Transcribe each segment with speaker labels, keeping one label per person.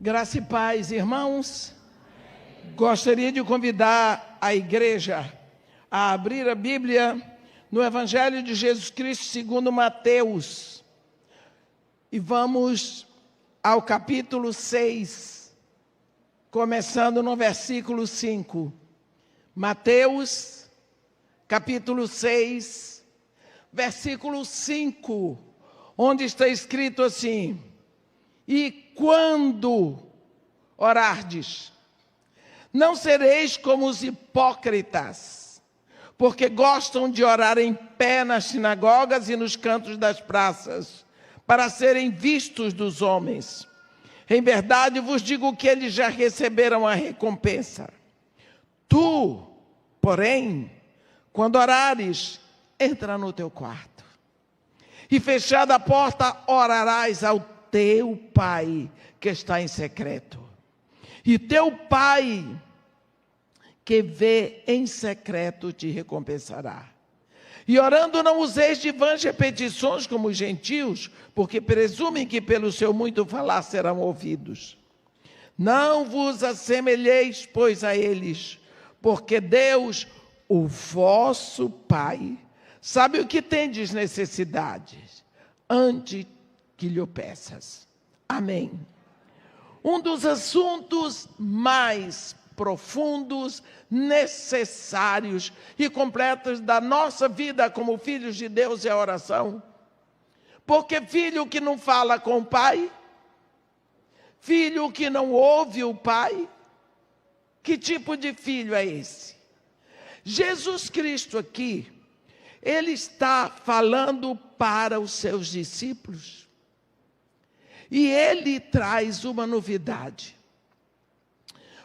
Speaker 1: Graça e paz, irmãos. Gostaria de convidar a igreja a abrir a Bíblia no Evangelho de Jesus Cristo segundo Mateus. E vamos ao capítulo 6, começando no versículo 5. Mateus, capítulo 6, versículo 5, onde está escrito assim: E quando orardes, não sereis como os hipócritas, porque gostam de orar em pé nas sinagogas e nos cantos das praças, para serem vistos dos homens. Em verdade vos digo que eles já receberam a recompensa. Tu, porém, quando orares, entra no teu quarto, e fechada a porta, orarás ao teu Pai que está em secreto. E teu Pai que vê em secreto te recompensará. E orando não useis de vãs repetições como os gentios, porque presumem que pelo seu muito falar serão ouvidos. Não vos assemelheis, pois, a eles, porque Deus, o vosso Pai, sabe o que tendes necessidades, antes que lhe peças. Amém. Um dos assuntos mais profundos, necessários e completos da nossa vida como filhos de Deus é a oração. Porque filho que não fala com o pai, filho que não ouve o pai, que tipo de filho é esse? Jesus Cristo aqui, ele está falando para os seus discípulos. E ele traz uma novidade.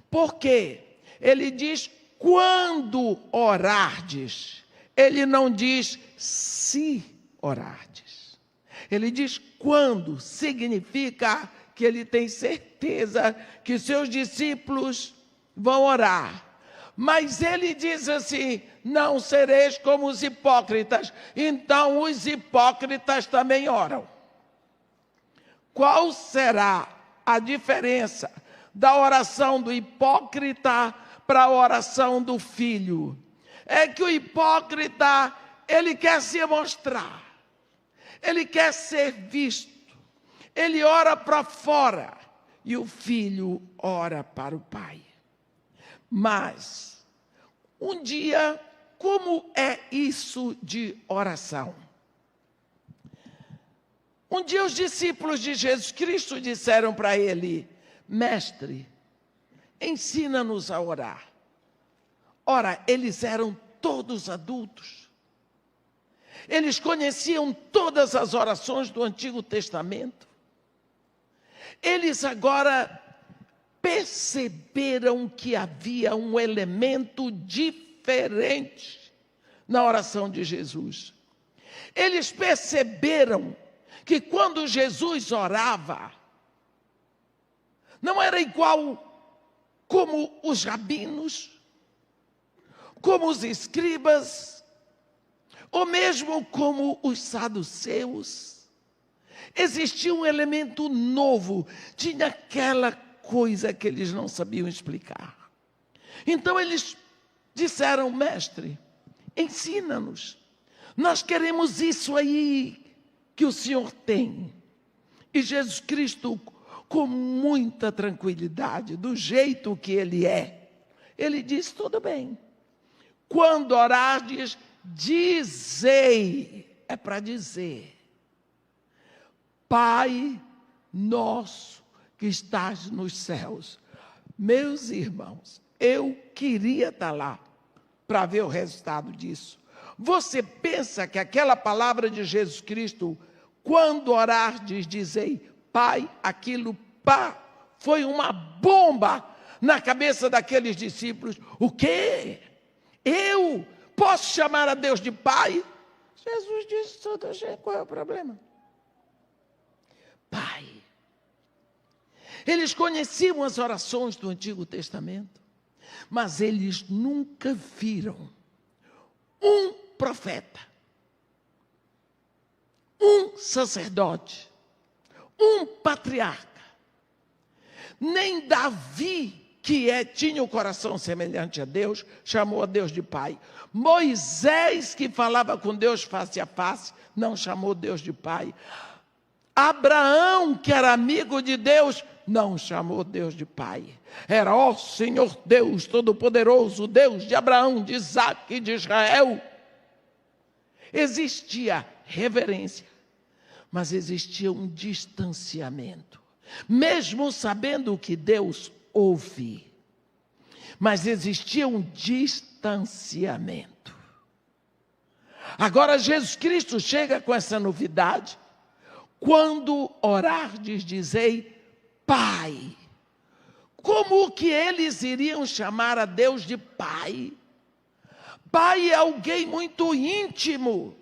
Speaker 1: Porque ele diz quando orardes. Ele não diz se orardes. Ele diz quando, significa que ele tem certeza que seus discípulos vão orar. Mas ele diz assim: não sereis como os hipócritas. Então os hipócritas também oram. Qual será a diferença da oração do hipócrita para a oração do filho? É que o hipócrita, ele quer se mostrar, ele quer ser visto, ele ora para fora, e o filho ora para o pai. Mas, um dia, como é isso de oração? Um dia os discípulos de Jesus Cristo disseram para ele: Mestre, ensina-nos a orar. Ora, eles eram todos adultos. Eles conheciam todas as orações do Antigo Testamento. Eles agora perceberam que havia um elemento diferente na oração de Jesus. Eles perceberam que quando Jesus orava, não era igual como os rabinos, como os escribas, ou mesmo como os saduceus. Existia um elemento novo, tinha aquela coisa que eles não sabiam explicar. Então eles disseram: Mestre, ensina-nos. Nós queremos isso aí que o Senhor tem. E Jesus Cristo, com muita tranquilidade, do jeito que ele é, ele diz: tudo bem. Quando orardes, dizei, é para dizer: Pai nosso que estás nos céus. Meus irmãos, eu queria estar lá para ver o resultado disso. Você pensa que aquela palavra de Jesus Cristo, quando orardes, dizei, Pai, aquilo, pá, foi uma bomba na cabeça daqueles discípulos. O quê? Eu posso chamar a Deus de Pai? Jesus disse: toda gente, qual é o problema? Pai. Eles conheciam as orações do Antigo Testamento, mas eles nunca viram um profeta, um sacerdote, um patriarca, Nem Davi, tinha o coração semelhante a Deus, chamou a Deus de Pai. Moisés, que falava com Deus face a face, não chamou Deus de Pai. Abraão, que era amigo de Deus, não chamou Deus de Pai. Era, ó Senhor Deus Todo-Poderoso, Deus de Abraão, de Isaque e de Israel. Existia reverência, mas existia um distanciamento. Mesmo sabendo que Deus ouve, mas existia um distanciamento. Agora Jesus Cristo chega com essa novidade. Quando orardes, dizei Pai. Como que eles iriam chamar a Deus de Pai? Pai é alguém muito íntimo.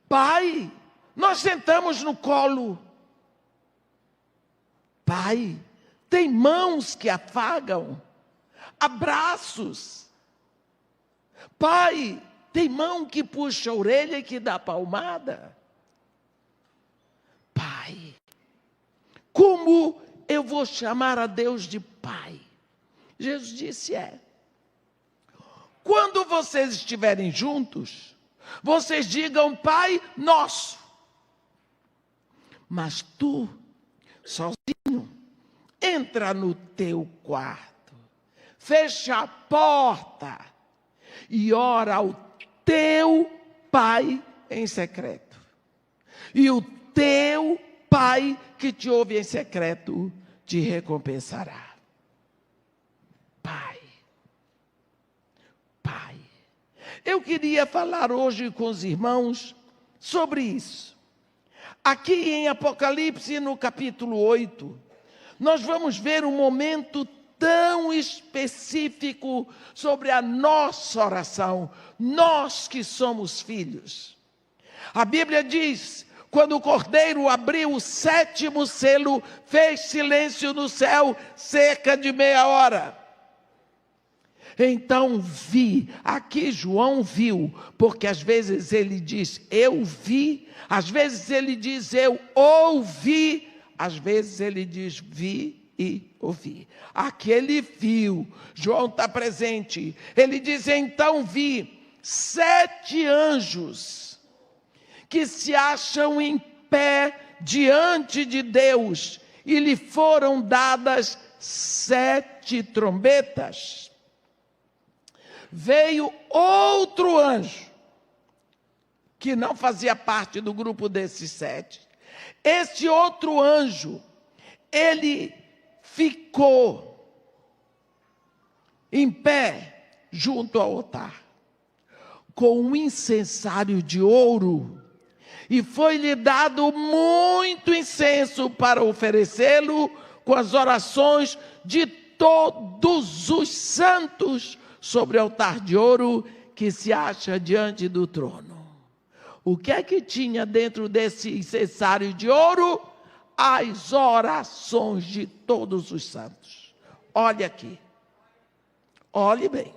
Speaker 1: Pai, nós sentamos no colo. Pai, tem mãos que afagam, abraços. Pai, tem mão que puxa a orelha e que dá palmada. Pai, como eu vou chamar a Deus de Pai? Jesus disse, quando vocês estiverem juntos, vocês digam Pai Nosso. Mas tu, sozinho, entra no teu quarto, fecha a porta e ora ao teu Pai em secreto. E o teu Pai que te ouve em secreto te recompensará. Pai. Pai. Eu queria falar hoje com os irmãos sobre isso. Aqui em Apocalipse, no capítulo 8, nós vamos ver um momento tão específico sobre a nossa oração, nós que somos filhos. A Bíblia diz, quando o Cordeiro abriu o 7º selo, fez silêncio no céu cerca de meia hora. Então vi, aqui João viu, porque às vezes ele diz eu vi, às vezes ele diz eu ouvi, às vezes ele diz vi e ouvi. Aqui ele viu, João está presente, ele diz então vi 7 anjos que se acham em pé diante de Deus e lhe foram dadas 7 trombetas. Veio outro anjo, que não fazia parte do grupo desses 7. Esse outro anjo, ele ficou em pé junto ao altar, com um incensário de ouro, e foi-lhe dado muito incenso para oferecê-lo com as orações de todos os santos sobre o altar de ouro que se acha diante do trono. O que é que tinha dentro desse incensário de ouro? As orações de todos os santos. Olhe aqui. Olhe bem.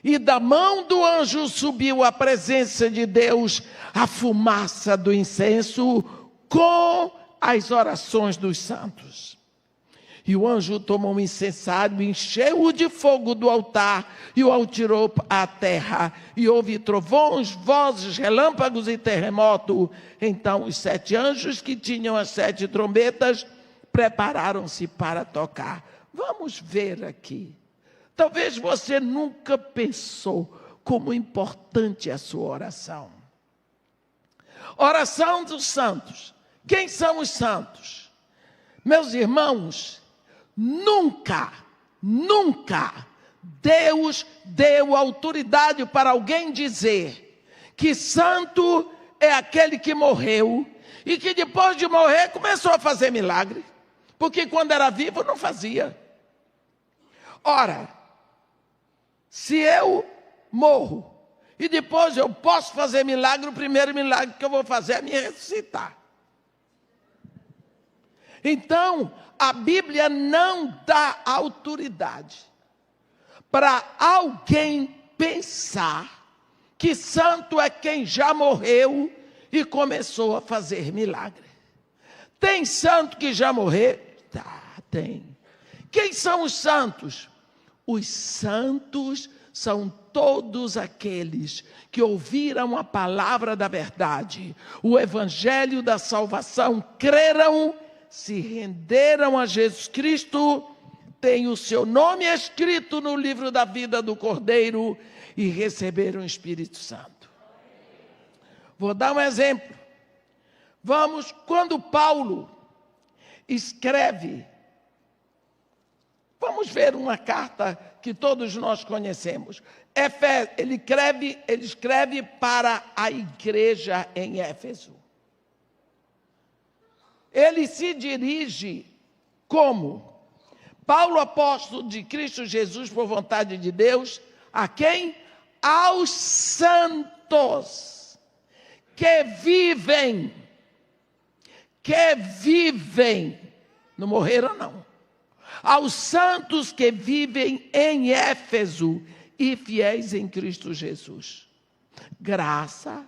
Speaker 1: E da mão do anjo subiu à presença de Deus a fumaça do incenso com as orações dos santos. E o anjo tomou um incensário, encheu-o de fogo do altar e o atirou à terra. E houve trovões, vozes, relâmpagos e terremoto. Então os 7 anjos que tinham as 7 trombetas prepararam-se para tocar. Vamos ver aqui. Talvez você nunca pensou como importante é a sua oração. Oração dos santos. Quem são os santos? Meus irmãos, nunca Deus deu autoridade para alguém dizer que santo é aquele que morreu e que depois de morrer começou a fazer milagre, porque quando era vivo não fazia. Ora, se eu morro e depois eu posso fazer milagre, o primeiro milagre que eu vou fazer é me ressuscitar. Então, a Bíblia não dá autoridade para alguém pensar que santo é quem já morreu e começou a fazer milagre. Tem santo que já morreu, Tem. Quem são os santos? Os santos são todos aqueles que ouviram a palavra da verdade, o evangelho da salvação, creram, se renderam a Jesus Cristo, têm o seu nome escrito no livro da vida do Cordeiro e receberam o Espírito Santo. Vou dar um exemplo. Quando Paulo escreve, vamos ver uma carta que todos nós conhecemos. Ele escreve para a igreja em Éfeso. Ele se dirige como? Paulo, apóstolo de Cristo Jesus, por vontade de Deus, a quem? Aos santos que vivem, não morreram não, aos santos que vivem em Éfeso e fiéis em Cristo Jesus. Graça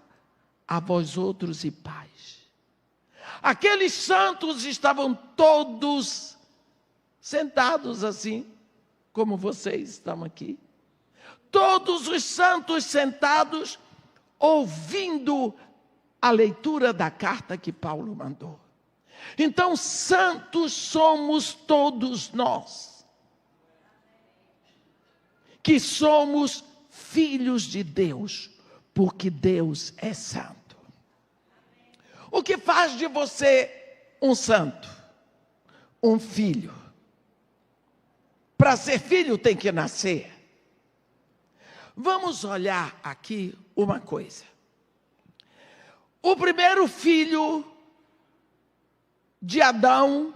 Speaker 1: a vós outros e paz. Aqueles santos estavam todos sentados assim, como vocês estão aqui. Todos os santos sentados, ouvindo a leitura da carta que Paulo mandou. Então, santos somos todos nós, que somos filhos de Deus, porque Deus é santo. O que faz de você um santo? Um filho. Para ser filho tem que nascer. Vamos olhar aqui uma coisa. O primeiro filho de Adão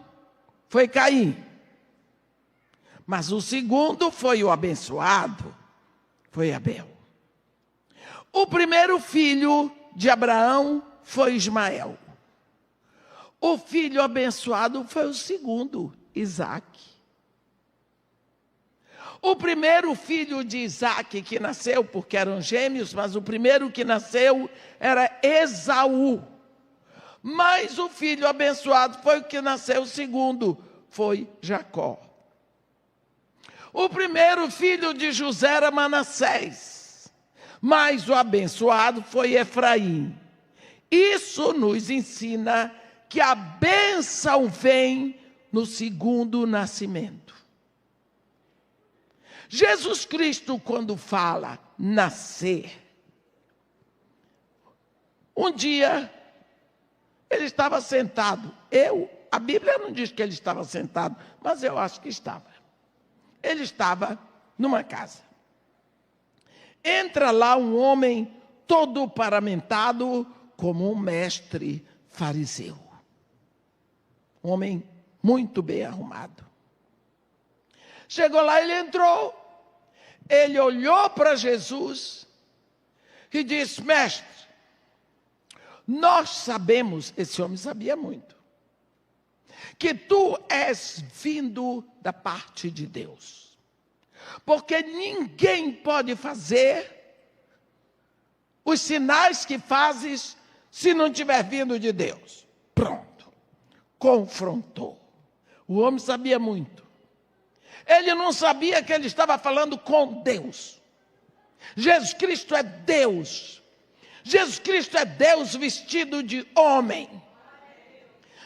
Speaker 1: foi Caim. Mas o segundo foi o abençoado, foi Abel. O primeiro filho de Abraão foi Ismael. O filho abençoado foi o segundo, Isaque. O primeiro filho de Isaque que nasceu, porque eram gêmeos, mas o primeiro que nasceu era Esaú. Mas o filho abençoado foi o que nasceu, o segundo foi Jacó. O primeiro filho de José era Manassés, mas o abençoado foi Efraim. Isso nos ensina que a bênção vem no segundo nascimento. Jesus Cristo, quando fala nascer, um dia ele estava sentado. A Bíblia não diz que ele estava sentado, mas eu acho que estava. Ele estava numa casa. Entra lá um homem todo paramentado como um mestre fariseu. Um homem muito bem arrumado. Chegou lá, ele entrou. Ele olhou para Jesus e disse: mestre, nós sabemos, esse homem sabia muito, que tu és vindo da parte de Deus. Porque ninguém pode fazer os sinais que fazes se não tiver vindo de Deus. Pronto. Confrontou. O homem sabia muito. Ele não sabia que ele estava falando com Deus. Jesus Cristo é Deus. Jesus Cristo é Deus vestido de homem.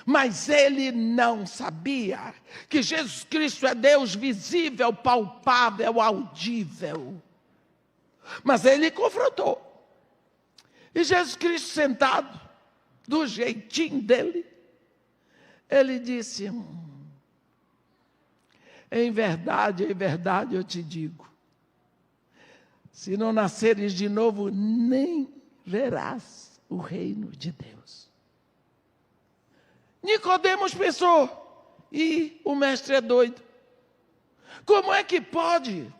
Speaker 1: Mas ele não sabia que Jesus Cristo é Deus visível, palpável, audível. Mas ele confrontou. E Jesus Cristo sentado, do jeitinho dele, ele disse: em verdade eu te digo, se não nasceres de novo, nem verás o reino de Deus. Nicodemos pensou: e o mestre é doido. Como é que pode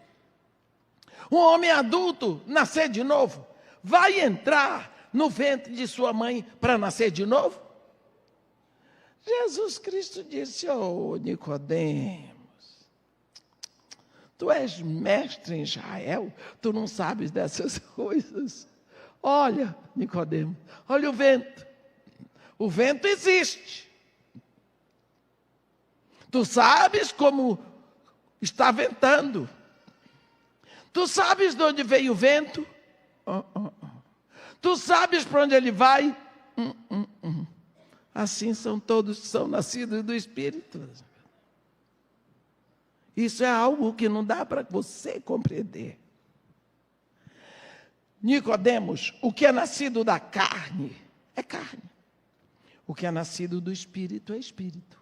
Speaker 1: um homem adulto nascer de novo? Vai entrar no ventre de sua mãe para nascer de novo? Jesus Cristo disse: oh, Nicodemos, tu és mestre em Israel, tu não sabes dessas coisas. Olha, Nicodemos, olha o vento. O vento existe. Tu sabes como está ventando. Tu sabes de onde veio o vento? Tu sabes para onde ele vai? Assim são todos que são nascidos do Espírito. Isso é algo que não dá para você compreender. Nicodemos, o que é nascido da carne é carne. O que é nascido do Espírito é Espírito.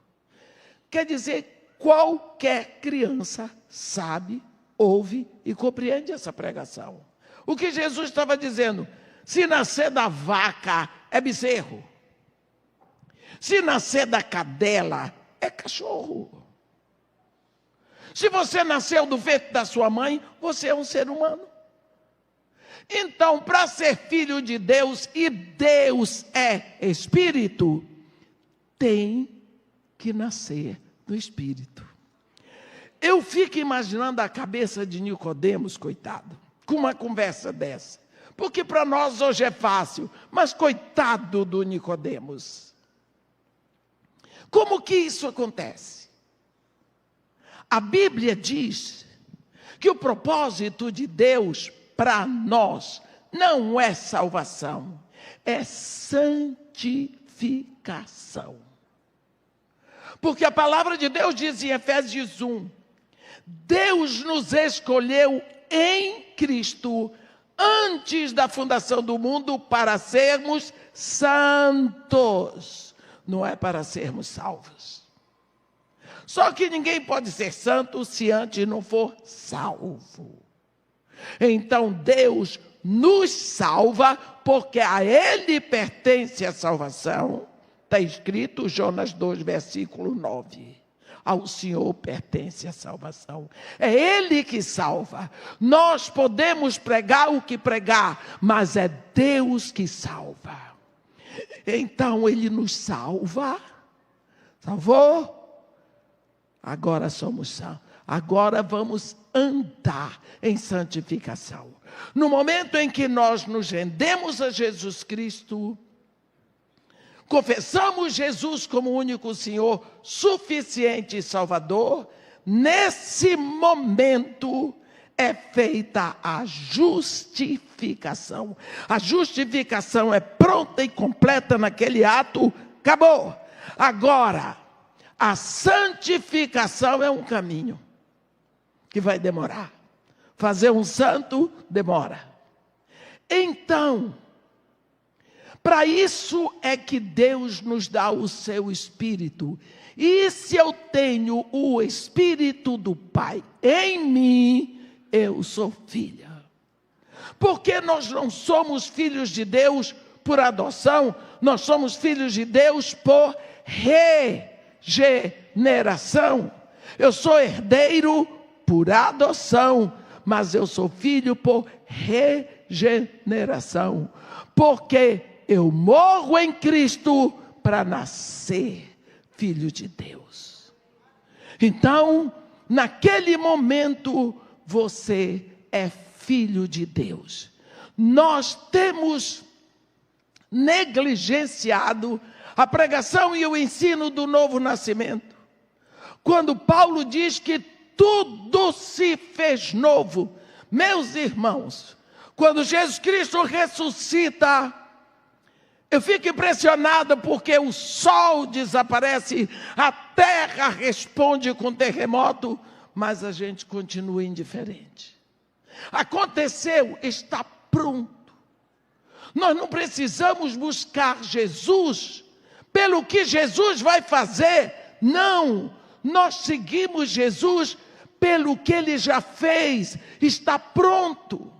Speaker 1: Quer dizer, qualquer criança sabe, ouve e compreende essa pregação. O que Jesus estava dizendo? Se nascer da vaca é bezerro. Se nascer da cadela é cachorro. Se você nasceu do ventre da sua mãe, você é um ser humano. Então, para ser filho de Deus, e Deus é Espírito, tem que nascer do Espírito. Eu fico imaginando a cabeça de Nicodemos, coitado, com uma conversa dessa. Porque para nós hoje é fácil, mas coitado do Nicodemos. Como que isso acontece? A Bíblia diz que o propósito de Deus para nós não é salvação, é santificação. Porque a palavra de Deus diz em Efésios 1, Deus nos escolheu em Cristo antes da fundação do mundo para sermos santos, não é para sermos salvos. Só que ninguém pode ser santo se antes não for salvo. Então Deus nos salva, porque a Ele pertence a salvação. Está escrito Jonas 2, versículo 9. Ao Senhor pertence a salvação. É Ele que salva. Nós podemos pregar o que pregar, mas é Deus que salva. Então Ele nos salva. Salvou? Agora somos santos. Agora vamos andar em santificação. No momento em que nós nos rendemos a Jesus Cristo, confessamos Jesus como único Senhor, suficiente e Salvador, nesse momento é feita a justificação. A justificação é pronta e completa naquele ato, acabou. Agora, a santificação é um caminho que vai demorar. Fazer um santo demora. Então, para isso é que Deus nos dá o seu Espírito. E se eu tenho o Espírito do Pai em mim, eu sou filha. Porque nós não somos filhos de Deus por adoção, nós somos filhos de Deus por regeneração. Eu sou herdeiro por adoção, mas eu sou filho por regeneração. Porque eu morro em Cristo para nascer filho de Deus. Então, naquele momento, você é filho de Deus. Nós temos negligenciado a pregação e o ensino do novo nascimento. Quando Paulo diz que tudo se fez novo. Meus irmãos, quando Jesus Cristo ressuscita, eu fico impressionado porque o sol desaparece, a terra responde com terremoto, mas a gente continua indiferente. Aconteceu, está pronto. Nós não precisamos buscar Jesus pelo que Jesus vai fazer, não. Nós seguimos Jesus pelo que Ele já fez, está pronto.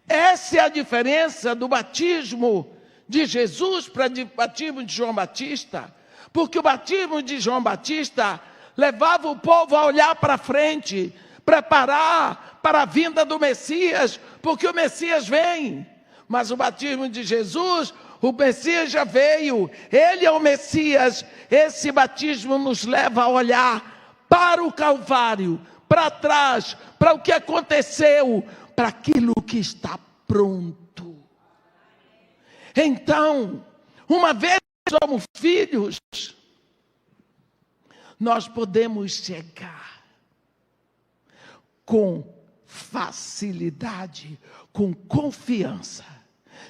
Speaker 1: Essa é a diferença do batismo de Jesus para o batismo de João Batista. Porque o batismo de João Batista levava o povo a olhar para frente, preparar para a vinda do Messias, porque o Messias vem. Mas o batismo de Jesus, o Messias já veio, Ele é o Messias. Esse batismo nos leva a olhar para o Calvário, para trás, para o que aconteceu, para aquilo que está pronto. Então, uma vez que somos filhos, nós podemos chegar com facilidade, com confiança,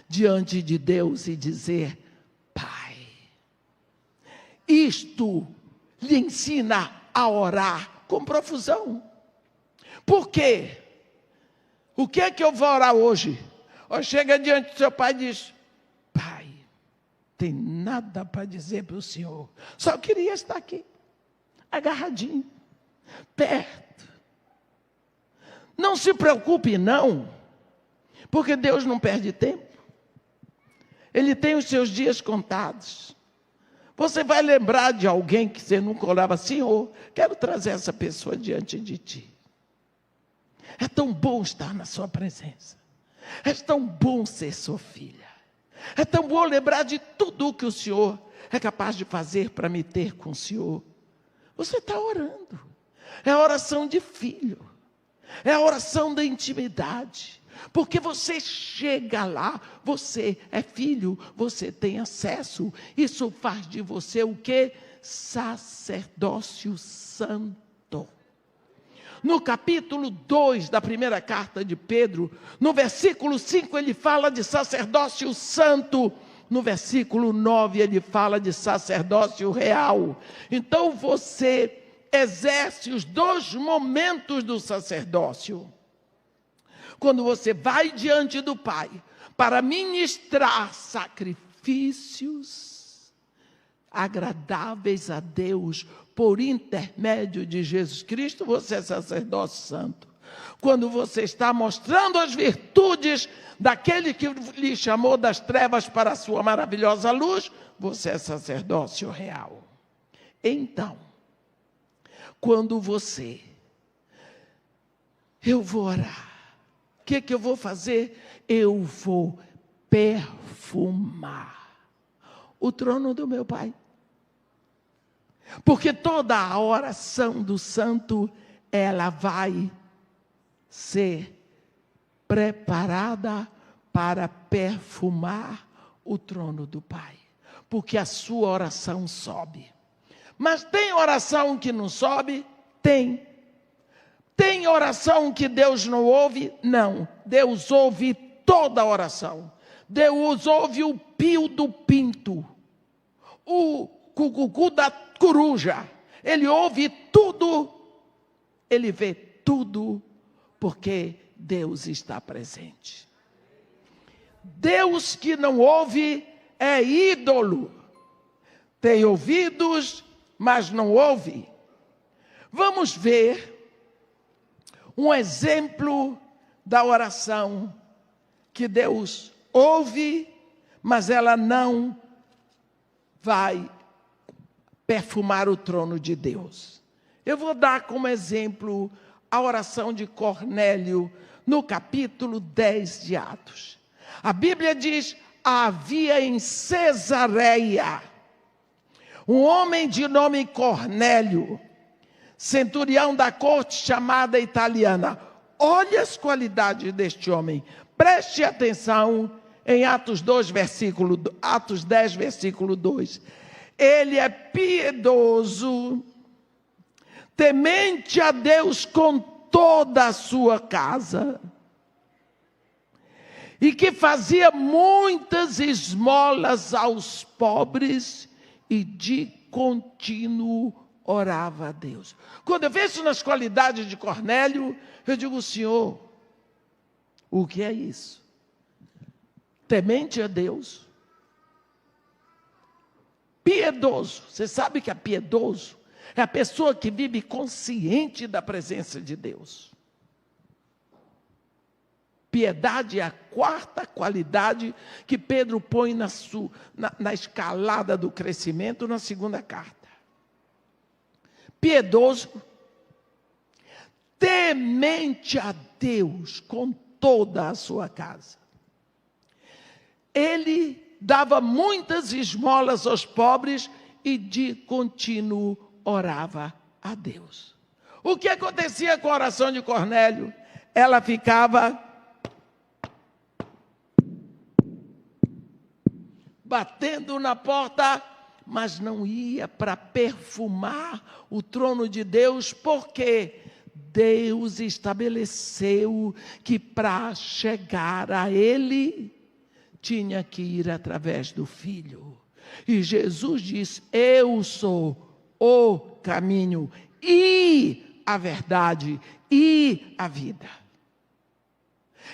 Speaker 1: diante de Deus e dizer: Pai. Isto lhe ensina a orar com profusão. Por quê? O que é que eu vou orar hoje? Ou chega diante do seu pai e diz: Pai, tem nada para dizer para o senhor, só queria estar aqui, agarradinho, perto. Não se preocupe não, porque Deus não perde tempo. Ele tem os seus dias contados. Você vai lembrar de alguém que você nunca orava: Senhor, quero trazer essa pessoa diante de ti. É tão bom estar na sua presença. É tão bom ser sua filha. É tão bom lembrar de tudo o que o Senhor é capaz de fazer para me ter com o Senhor. Você está orando. É a oração de filho. É a oração da intimidade. Porque você chega lá, você é filho, você tem acesso. Isso faz de você o quê? Sacerdócio santo. No capítulo 2 da primeira carta de Pedro, no versículo 5 ele fala de sacerdócio santo. No versículo 9 ele fala de sacerdócio real. Então você exerce os dois momentos do sacerdócio. Quando você vai diante do Pai para ministrar sacrifícios agradáveis a Deus por intermédio de Jesus Cristo, você é sacerdote santo. Quando você está mostrando as virtudes daquele que lhe chamou das trevas para a sua maravilhosa luz, você é sacerdócio real. Então, quando eu vou orar, o que eu vou fazer? Eu vou perfumar o trono do meu Pai. Porque toda a oração do santo, ela vai ser preparada para perfumar o trono do Pai. Porque a sua oração sobe. Mas tem oração que não sobe? Tem. Tem oração que Deus não ouve? Não. Deus ouve toda a oração. Deus ouve o pio do pinto, o cucucu da coruja. Ele ouve tudo, ele vê tudo, porque Deus está presente. Deus que não ouve é ídolo. Tem ouvidos, mas não ouve. Vamos ver um exemplo da oração que Deus ouve, mas ela não vai perfumar o trono de Deus. Eu vou dar como exemplo a oração de Cornélio, no capítulo 10 de Atos. A Bíblia diz: havia em Cesareia um homem de nome Cornélio, centurião da corte chamada italiana. Olha as qualidades deste homem. Preste atenção em Atos 10, versículo 2. Ele é piedoso, temente a Deus com toda a sua casa, e que fazia muitas esmolas aos pobres e de contínuo orava a Deus. Quando eu vejo nas qualidades de Cornélio, eu digo: Senhor, o que é isso? Temente a Deus, piedoso. Você sabe que é piedoso? É a pessoa que vive consciente da presença de Deus. Piedade é a quarta qualidade que Pedro põe na escalada do crescimento na segunda carta. Piedoso, temente a Deus com toda a sua casa. Ele dava muitas esmolas aos pobres e de contínuo orava a Deus. O que acontecia com a oração de Cornélio? Ela ficava batendo na porta, mas não ia para perfumar o trono de Deus, porque Deus estabeleceu que para chegar a Ele, tinha que ir através do Filho. E Jesus disse: eu sou o caminho e a verdade e a vida.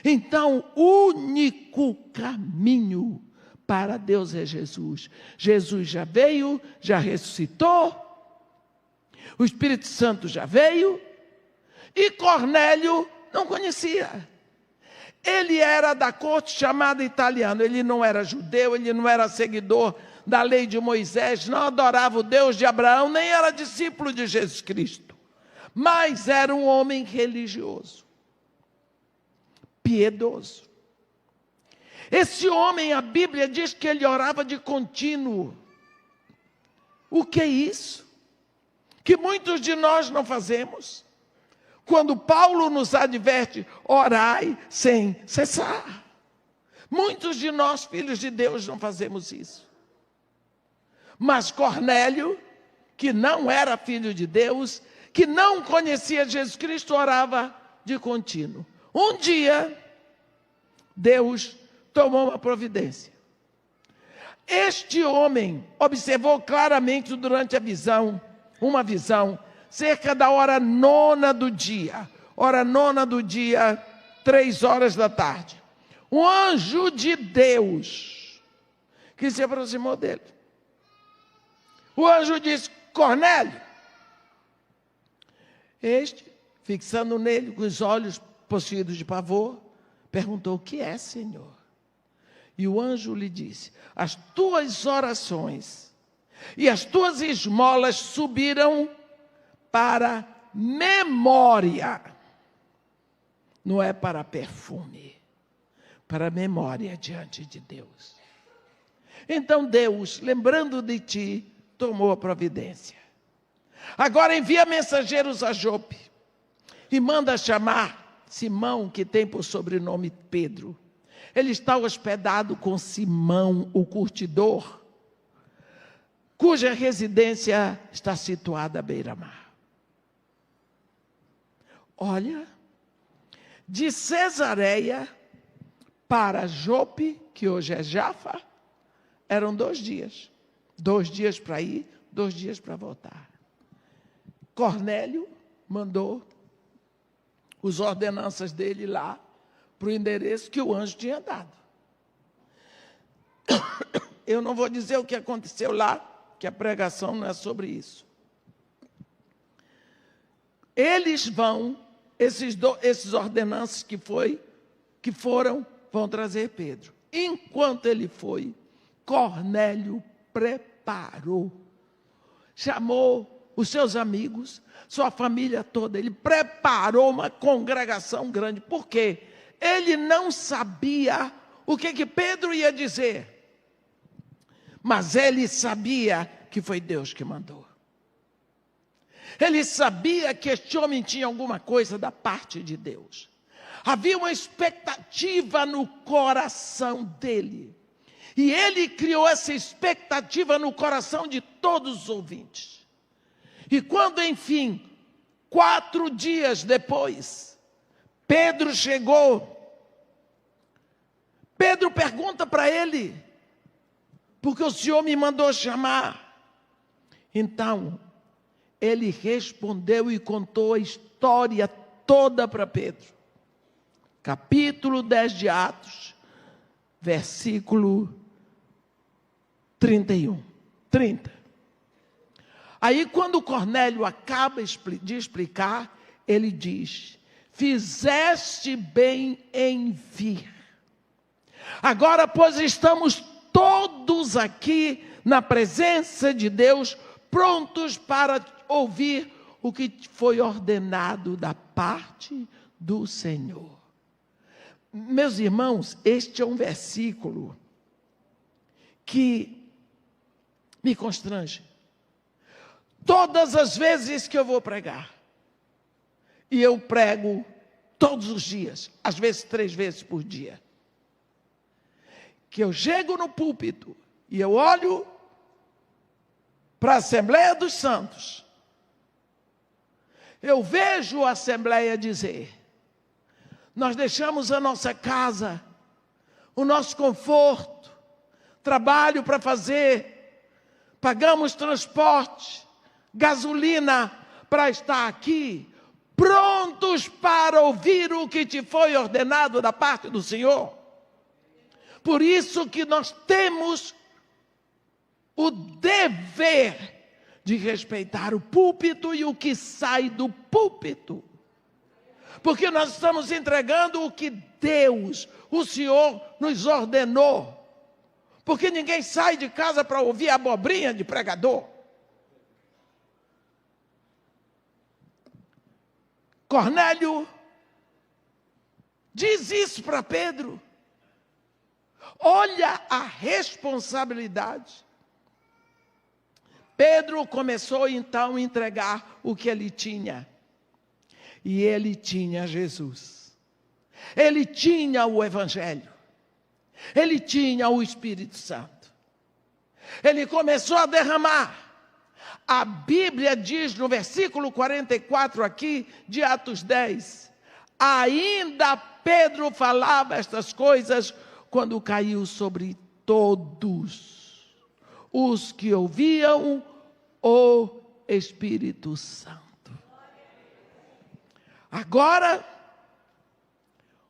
Speaker 1: Então, o único caminho para Deus é Jesus. Jesus já veio, já ressuscitou, o Espírito Santo já veio, e Cornélio não conhecia. Ele era da corte chamada italiana, ele não era judeu, ele não era seguidor da lei de Moisés, não adorava o Deus de Abraão, nem era discípulo de Jesus Cristo, mas era um homem religioso, piedoso. Esse homem, a Bíblia diz que ele orava de contínuo. O que é isso? Que muitos de nós não fazemos. Quando Paulo nos adverte, orai sem cessar. Muitos de nós, filhos de Deus, não fazemos isso. Mas Cornélio, que não era filho de Deus, que não conhecia Jesus Cristo, orava de contínuo. Um dia, Deus tomou uma providência. Este homem observou claramente durante uma visão, cerca da hora 9 do dia. Hora 9 do dia, 3 horas da tarde. Um anjo de Deus que se aproximou dele. O anjo disse: Cornélio. Este, fixando nele com os olhos possuídos de pavor, perguntou: o que é, Senhor? E o anjo lhe disse: as tuas orações e as tuas esmolas subiram para memória. Não é para perfume, para memória diante de Deus. Então Deus, lembrando de ti, tomou a providência. Agora envia mensageiros a Jope e manda chamar Simão, que tem por sobrenome Pedro. Ele está hospedado com Simão, o curtidor, cuja residência está situada à beira-mar. Olha, de Cesareia para Jope, que hoje é Jafa, eram 2 dias. 2 dias para ir, 2 dias para voltar. Cornélio mandou os ordenanças dele lá, para o endereço que o anjo tinha dado. Eu não vou dizer o que aconteceu lá, que a pregação não é sobre isso. Eles vão, esses ordenanças que foram, vão trazer Pedro. Enquanto ele foi, Cornélio preparou, chamou os seus amigos, sua família toda, ele preparou uma congregação grande. Por quê? Ele não sabia o que Pedro ia dizer, mas ele sabia que foi Deus que mandou. Ele sabia que este homem tinha alguma coisa da parte de Deus. Havia uma expectativa no coração dele. E ele criou essa expectativa no coração de todos os ouvintes. E quando, enfim, 4 dias depois, Pedro chegou. Pedro pergunta para ele: porque o Senhor me mandou chamar? Então, ele respondeu e contou a história toda para Pedro. Capítulo 10 de Atos, versículo 30. Aí, quando Cornélio acaba de explicar, ele diz: fizeste bem em vir. Agora, pois, estamos todos aqui na presença de Deus, prontos para ouvir o que foi ordenado da parte do Senhor. Meus irmãos, este é um versículo que me constrange. Todas as vezes que eu vou pregar, e eu prego todos os dias, às vezes 3 vezes por dia, que eu chego no púlpito e eu olho para a Assembleia dos Santos, eu vejo a Assembleia dizer: nós deixamos a nossa casa, o nosso conforto, trabalho para fazer, pagamos transporte, gasolina para estar aqui, prontos para ouvir o que te foi ordenado da parte do Senhor. Por isso que nós temos o dever de respeitar o púlpito e o que sai do púlpito. Porque nós estamos entregando o que Deus, o Senhor, nos ordenou. Porque ninguém sai de casa para ouvir abobrinha de pregador. Cornélio diz isso para Pedro. Olha a responsabilidade. Pedro começou então a entregar o que ele tinha. E ele tinha Jesus. Ele tinha o Evangelho. Ele tinha o Espírito Santo. Ele começou a derramar. A Bíblia diz no versículo 44 aqui de Atos 10. Ainda Pedro falava estas coisas quando caiu sobre todos os que ouviam o Espírito Santo. Agora,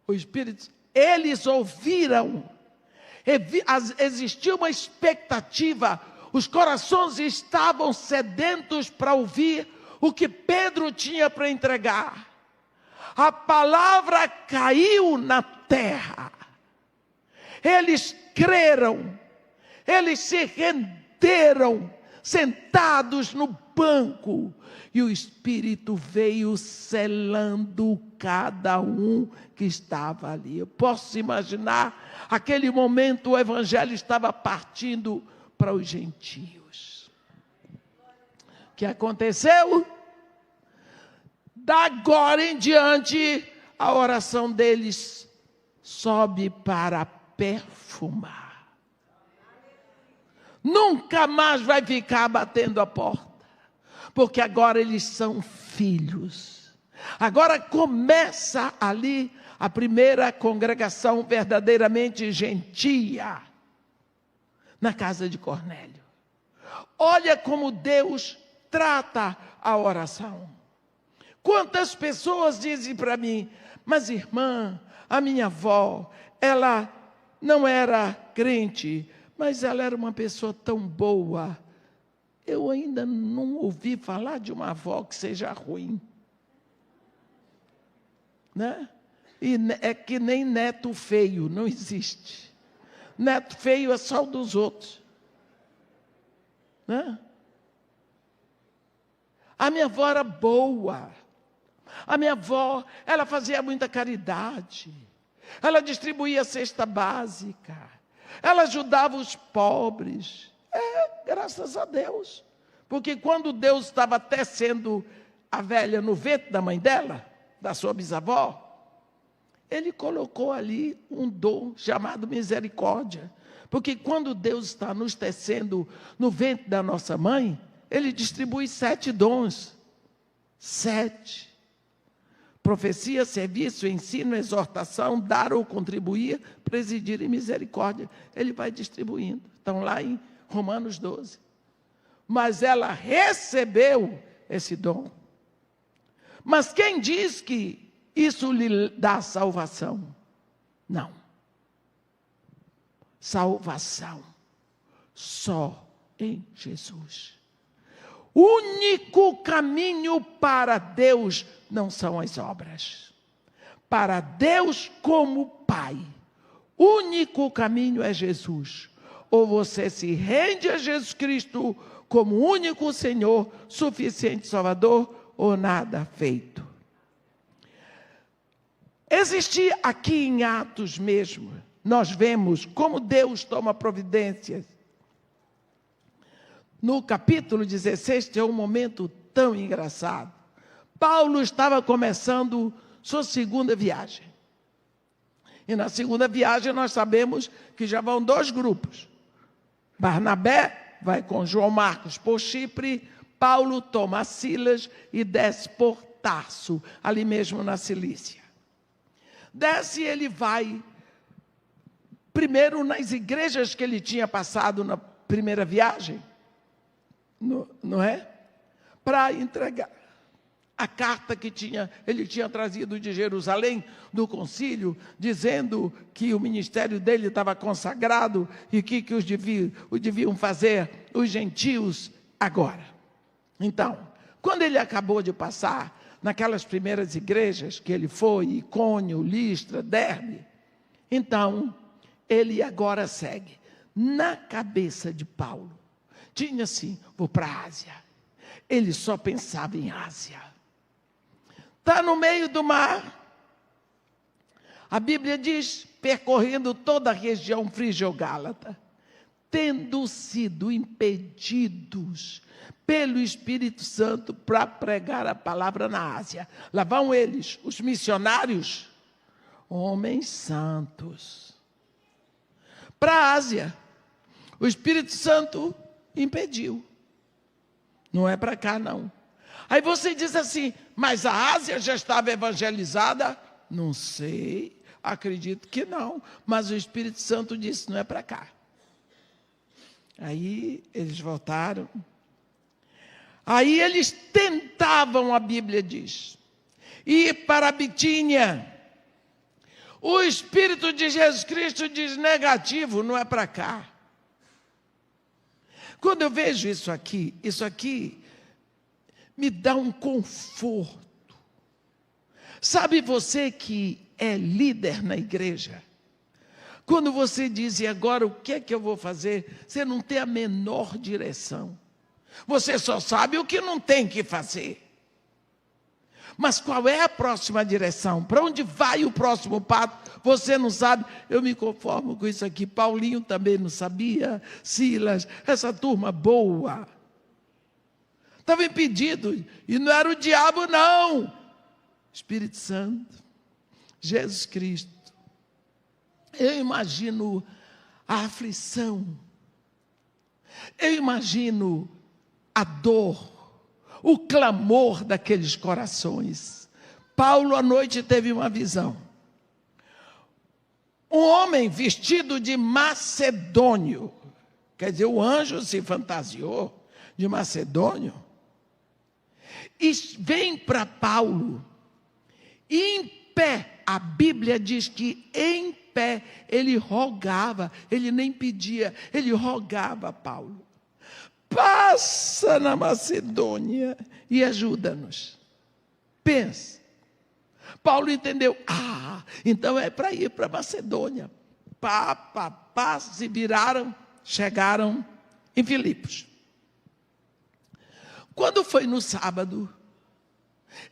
Speaker 1: o Espírito, eles ouviram, existiu uma expectativa, os corações estavam sedentos para ouvir o que Pedro tinha para entregar. A palavra caiu na terra. Eles creram, eles se renderam, sentados no banco, e o Espírito veio selando cada um que estava ali. Eu posso imaginar, aquele momento o Evangelho estava partindo para os gentios. O que aconteceu? Da agora em diante, a oração deles sobe para perfumar. Nunca mais vai ficar batendo a porta, porque agora eles são filhos. Agora começa ali a primeira congregação verdadeiramente gentia, na casa de Cornélio. Olha como Deus trata a oração. Quantas pessoas dizem para mim: mas irmã, a minha avó, ela não era crente, mas ela era uma pessoa tão boa. Eu ainda não ouvi falar de uma avó que seja ruim. Né? E é que nem neto feio, não existe. Neto feio é só o dos outros. Né? A minha avó era boa. A minha avó, ela fazia muita caridade. Ela distribuía cesta básica. Ela ajudava os pobres. Graças a Deus. Porque quando Deus estava tecendo a velha no ventre da mãe dela, da sua bisavó, Ele colocou ali um dom chamado misericórdia. Porque quando Deus está nos tecendo no ventre da nossa mãe, Ele distribui 7 dons. 7. Profecia, serviço, ensino, exortação, dar ou contribuir, presidir e misericórdia. Ele vai distribuindo. Estão lá em Romanos 12. Mas ela recebeu esse dom. Mas quem diz que isso lhe dá salvação? Não. Salvação só em Jesus. O único caminho para Deus não são as obras. Para Deus como Pai, o único caminho é Jesus. Ou você se rende a Jesus Cristo como único Senhor, suficiente Salvador, ou nada feito. Existia aqui em Atos mesmo, nós vemos como Deus toma providências. No capítulo 16 tem um momento tão engraçado. Paulo estava começando sua segunda viagem. E na segunda viagem nós sabemos que já vão 2 grupos. Barnabé vai com João Marcos por Chipre, Paulo toma Silas e desce por Tarso, ali mesmo na Cilícia. Desce e ele vai, primeiro nas igrejas que ele tinha passado na primeira viagem, não é? Para entregar a carta que ele tinha trazido de Jerusalém, do concílio, dizendo que o ministério dele estava consagrado e que os deviam fazer os gentios agora. Então, quando ele acabou de passar naquelas primeiras igrejas que ele foi, Icônio, Listra, Derbe, então ele agora segue. Na cabeça de Paulo, tinha assim, vou para a Ásia. Ele só pensava em Ásia. Está no meio do mar. A Bíblia diz, percorrendo toda a região frígio-gálata, tendo sido impedidos pelo Espírito Santo para pregar a palavra na Ásia. Lá vão eles, os missionários, homens santos, para a Ásia. O Espírito Santo impediu. Não é para cá, não. Aí você diz assim, mas a Ásia já estava evangelizada? Não sei, acredito que não. Mas o Espírito Santo disse, não é para cá. Aí eles voltaram. Aí eles tentavam, a Bíblia diz, ir para a Bitínia. O Espírito de Jesus Cristo diz negativo, não é para cá. Quando eu vejo isso aqui me dá um conforto. Sabe você que é líder na igreja? Quando você diz, e agora o que é que eu vou fazer? Você não tem a menor direção. Você só sabe o que não tem que fazer. Mas qual é a próxima direção? Para onde vai o próximo passo? Você não sabe. Eu me conformo com isso aqui. Paulinho também não sabia. Silas, essa turma boa. Estava impedido. E não era o diabo, não. Espírito Santo, Jesus Cristo. Eu imagino a aflição. Eu imagino a dor, o clamor daqueles corações. Paulo, à noite, teve uma visão. Um homem vestido de macedônio, quer dizer, o anjo se fantasiou de macedônio, e vem para Paulo, e em pé, a Bíblia diz que em pé, ele rogava, ele nem pedia, ele rogava a Paulo. Passa na Macedônia e ajuda-nos. Pensa. Paulo entendeu. Então é para ir para a Macedônia. Se viraram, chegaram em Filipos. Quando foi no sábado,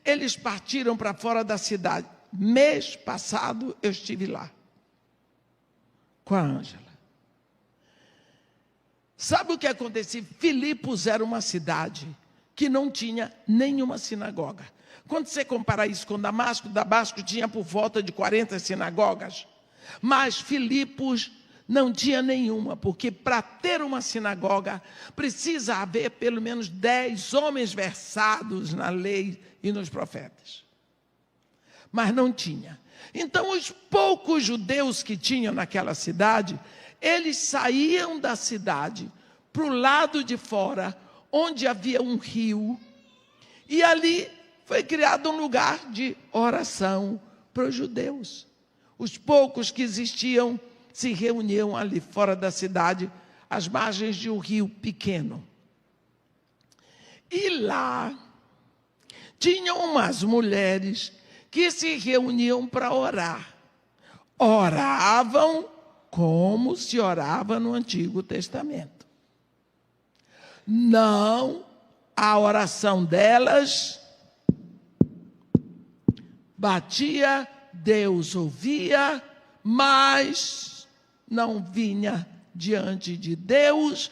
Speaker 1: eles partiram para fora da cidade. Mês passado eu estive lá com a Ângela. Sabe o que acontecia? Filipos era uma cidade que não tinha nenhuma sinagoga. Quando você compara isso com Damasco, Damasco tinha por volta de 40 sinagogas. Mas Filipos não tinha nenhuma, porque para ter uma sinagoga precisa haver pelo menos 10 homens versados na lei e nos profetas. Mas não tinha. Então os poucos judeus que tinham naquela cidade, eles saíam da cidade para o lado de fora, onde havia um rio, e ali foi criado um lugar de oração para os judeus. Os poucos que existiam se reuniam ali fora da cidade, às margens de um rio pequeno. E lá tinham umas mulheres que se reuniam para orar. Oravam como se orava no Antigo Testamento. Não, a oração delas batia, Deus ouvia, mas não vinha diante de Deus,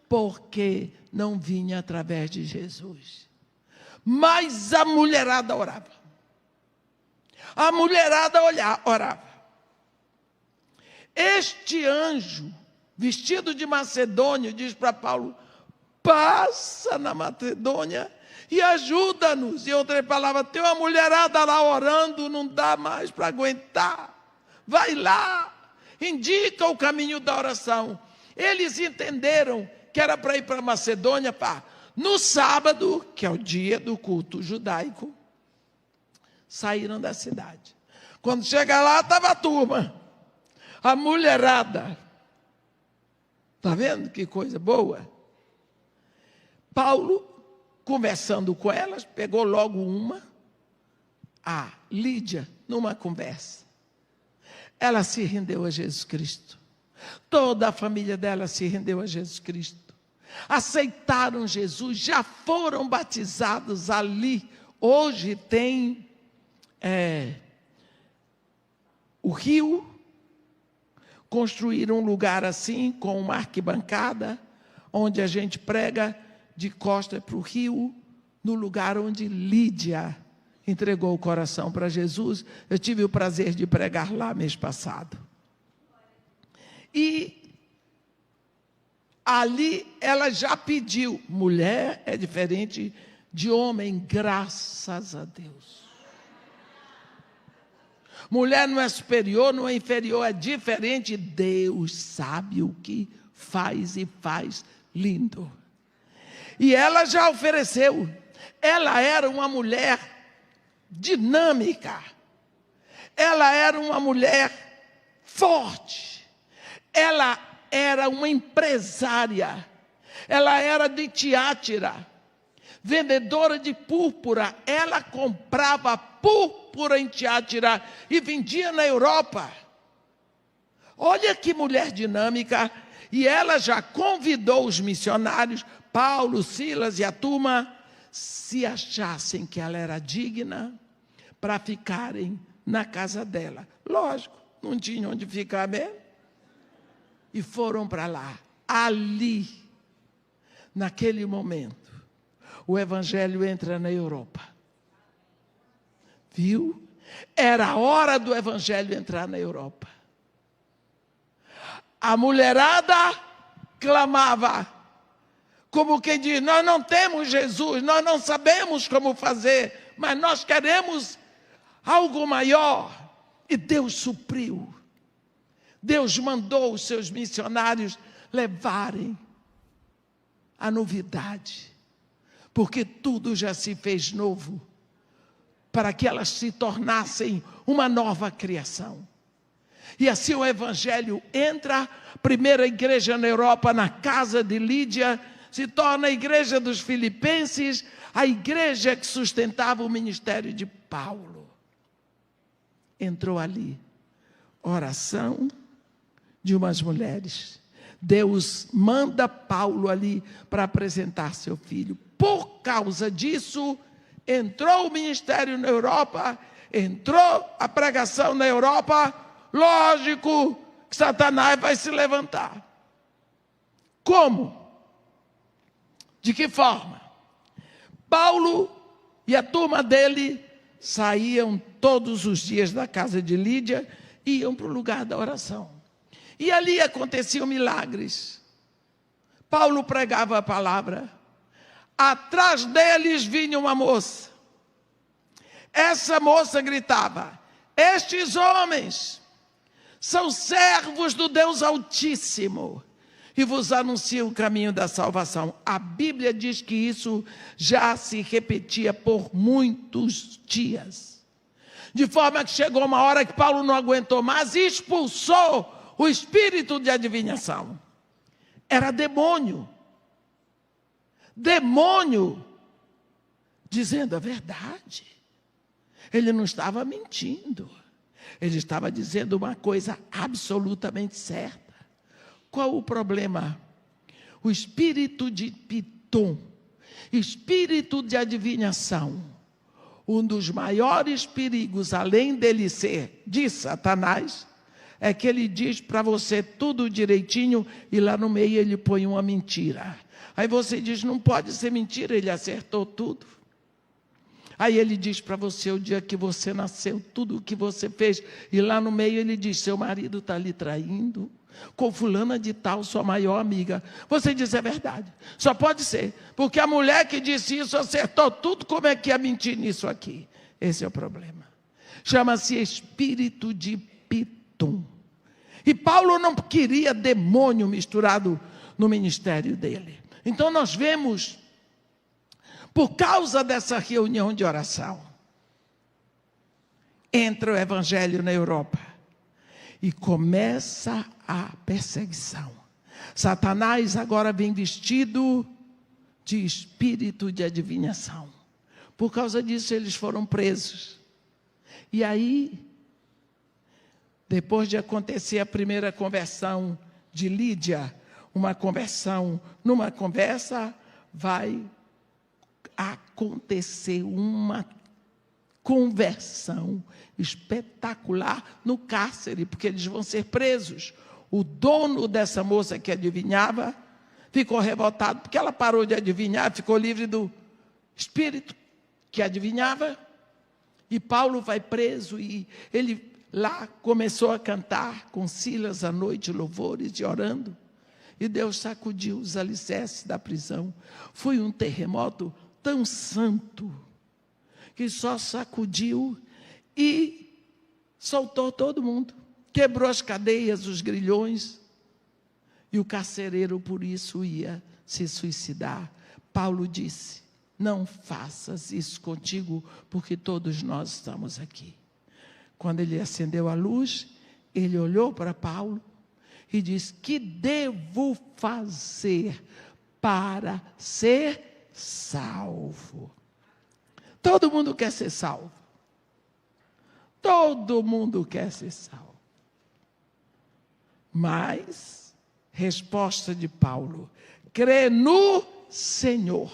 Speaker 1: porque não vinha através de Jesus. Mas a mulherada orava. A mulherada orava. Este anjo, vestido de macedônio, diz para Paulo, passa na Macedônia e ajuda-nos. Em outras palavras, tem uma mulherada lá orando, não dá mais para aguentar. Vai lá, indica o caminho da oração. Eles entenderam que era para ir para a Macedônia, no sábado, que é o dia do culto judaico, saíram da cidade. Quando chega lá, estava a turma, a mulherada. Está vendo que coisa boa? Paulo, conversando com elas, pegou logo uma, a Lídia, numa conversa. Ela se rendeu a Jesus Cristo. Toda a família dela se rendeu a Jesus Cristo. Aceitaram Jesus, já foram batizados ali. Hoje tem o rio. Construíram um lugar assim, com uma arquibancada, onde a gente prega de costa para o rio, no lugar onde Lídia entregou o coração para Jesus. Eu tive o prazer de pregar lá mês passado. E ali ela já pediu. Mulher é diferente de homem, graças a Deus. Mulher não é superior, não é inferior, é diferente. Deus sabe o que faz e faz lindo. E ela já ofereceu. Ela era uma mulher dinâmica. Ela era uma mulher forte. Ela era uma empresária. Ela era de Tiátira, vendedora de púrpura. Ela comprava púrpura em Tiátira e vendia na Europa. Olha que mulher dinâmica. E ela já convidou os missionários, Paulo, Silas e a turma, se achassem que ela era digna, para ficarem na casa dela. Lógico, não tinha onde ficar mesmo. E foram para lá. Ali, naquele momento, o evangelho entra na Europa. Viu? Era a hora do evangelho entrar na Europa. A mulherada clamava, como quem diz: nós não temos Jesus, nós não sabemos como fazer, mas nós queremos algo maior. E Deus supriu. Deus mandou os seus missionários levarem a novidade, porque tudo já se fez novo, para que elas se tornassem uma nova criação. E assim o evangelho entra, a primeira igreja na Europa, na casa de Lídia, se torna a igreja dos filipenses, a igreja que sustentava o ministério de Paulo. Entrou ali, oração de umas mulheres. Deus manda Paulo ali para apresentar seu filho. Por causa disso, entrou o ministério na Europa, entrou a pregação na Europa. Lógico que Satanás vai se levantar. Como? De que forma? Paulo e a turma dele saíam todos os dias da casa de Lídia e iam para o lugar da oração. E ali aconteciam milagres. Paulo pregava a palavra. Atrás deles vinha uma moça. Essa moça gritava: estes homens são servos do Deus Altíssimo e vos anunciam o caminho da salvação. A Bíblia diz que isso já se repetia por muitos dias. De forma que chegou uma hora que Paulo não aguentou mais e expulsou o espírito de adivinhação. Era demônio. Demônio dizendo a verdade. Ele não estava mentindo. Ele estava dizendo uma coisa absolutamente certa. Qual o problema? O espírito de Pitom, espírito de adivinhação, um dos maiores perigos, além dele ser de Satanás, é que ele diz para você tudo direitinho e lá no meio ele põe uma mentira. Aí você diz: não pode ser mentira, ele acertou tudo. Aí ele diz para você o dia que você nasceu, tudo o que você fez. E lá no meio ele diz: seu marido está lhe traindo, com fulana de tal, sua maior amiga. Você diz, é verdade. Só pode ser, porque a mulher que disse isso acertou tudo, como é que ia mentir nisso aqui? Esse é o problema. Chama-se espírito de Pitum. E Paulo não queria demônio misturado no ministério dele. Então nós vemos, por causa dessa reunião de oração, entra o evangelho na Europa e começa a perseguição. Satanás agora vem vestido de espírito de adivinhação. Por causa disso eles foram presos. E aí, depois de acontecer a primeira conversão de Lídia, uma conversão, numa conversa, vai acontecer uma conversão espetacular no cárcere, porque eles vão ser presos. O dono dessa moça que adivinhava ficou revoltado, porque ela parou de adivinhar, ficou livre do espírito que adivinhava, e Paulo vai preso, e ele lá começou a cantar com Silas à noite, louvores e orando, e Deus sacudiu os alicerces da prisão. Foi um terremoto tão santo, que só sacudiu e soltou todo mundo. Quebrou as cadeias, os grilhões, e o carcereiro por isso ia se suicidar. Paulo disse, não faças isso contigo, porque todos nós estamos aqui. Quando ele acendeu a luz, ele olhou para Paulo e disse, que devo fazer para ser salvo? Todo mundo quer ser salvo. Todo mundo quer ser salvo. Mas, resposta de Paulo, crê no Senhor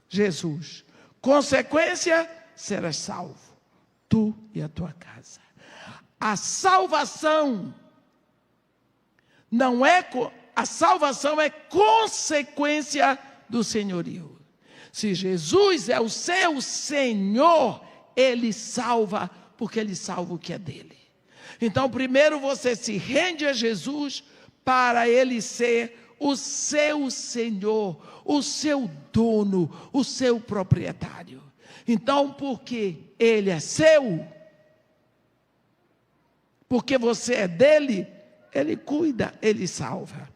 Speaker 1: Jesus. Consequência, serás salvo, tu e a tua casa. A salvação não é, a salvação é consequência do senhorio. Se Jesus é o seu Senhor, Ele salva, porque Ele salva o que é dele. Então, primeiro você se rende a Jesus para Ele ser o seu Senhor, o seu dono, o seu proprietário. Então, porque Ele é seu, porque você é dele, Ele cuida, Ele salva.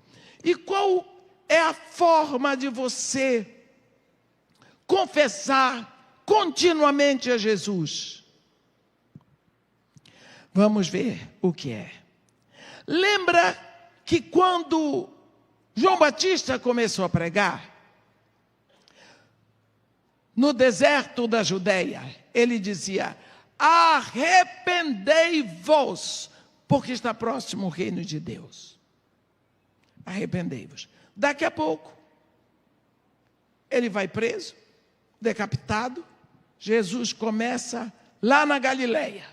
Speaker 1: E qual é a forma de você confessar continuamente a Jesus? Vamos ver o que é. Lembra que quando João Batista começou a pregar, no deserto da Judeia, ele dizia, arrependei-vos, porque está próximo o reino de Deus. Arrependei-vos. Daqui a pouco, ele vai preso, decapitado. Jesus começa lá na Galileia.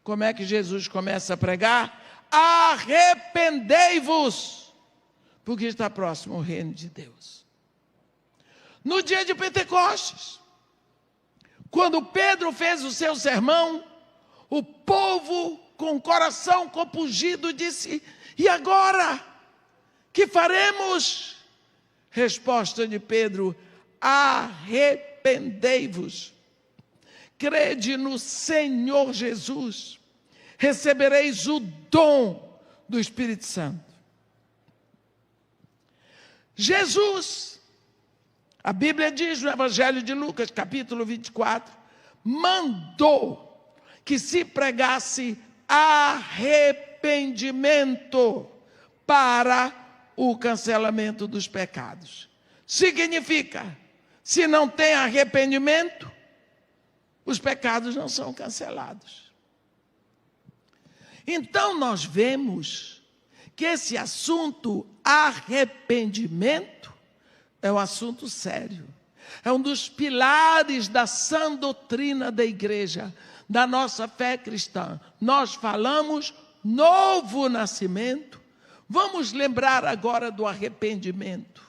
Speaker 1: Como é que Jesus começa a pregar? Arrependei-vos, porque está próximo o reino de Deus. No dia de Pentecostes, quando Pedro fez o seu sermão, o povo com o coração compungido disse, e agora? Que faremos? Resposta de Pedro, arrependei-vos. Crede no Senhor Jesus, recebereis o dom do Espírito Santo. Jesus, a Bíblia diz no Evangelho de Lucas, capítulo 24, mandou que se pregasse arrependimento para o cancelamento dos pecados. Significa, se não tem arrependimento, os pecados não são cancelados. Então nós vemos que esse assunto arrependimento é um assunto sério. É um dos pilares da sã doutrina da igreja, da nossa fé cristã. Nós falamos novo nascimento. Vamos lembrar agora do arrependimento.